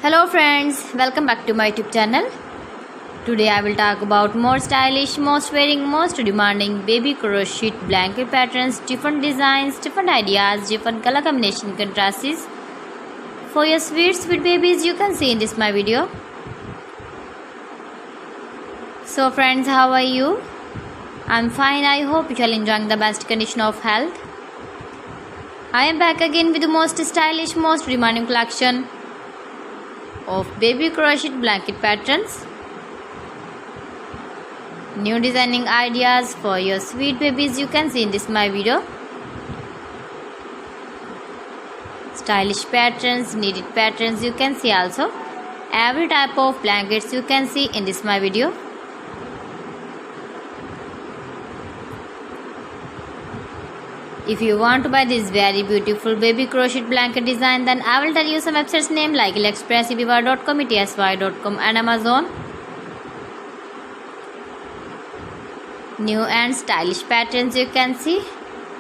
Hello friends, welcome back to my YouTube channel. Today I will talk about more stylish, most wearing, most demanding baby crochet blanket patterns, different designs, different ideas, different color combination contrasts for your sweet babies you can see in this my video. So friends, how are you? I'm fine. I hope you are enjoying the best condition of health. I am back again with the most stylish, most demanding collection of baby crochet blanket patterns. New designing ideas for your sweet babies you can see in this my video. Stylish patterns, needed patterns you can see also. Every type of blankets you can see in this my video. If you want to buy this very beautiful baby crochet blanket design, then I will tell you some websites name like AliExpress, eBay.com, ETSY.com and Amazon. New and stylish patterns you can see,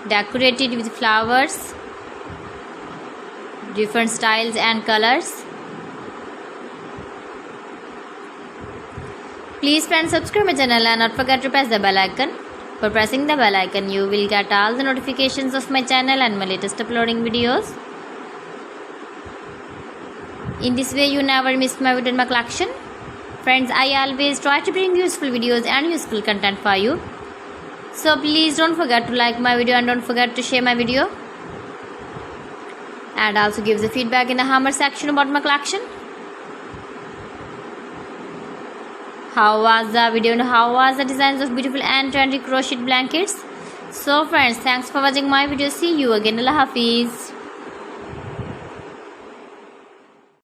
decorated with flowers, different styles and colors. Please friends, subscribe my channel and not forget to press the bell icon. For pressing the bell icon, you will get all the notifications of my channel and my latest uploading videos. In this way, you never miss my video in my collection. Friends, I always try to bring useful videos and useful content for you. So please don't forget to like my video and don't forget to share my video. And also give the feedback in the comment section about my collection. How was the video and how was the designs of beautiful and trendy crochet blankets? So friends, thanks for watching my video. See you again. Allah Hafiz.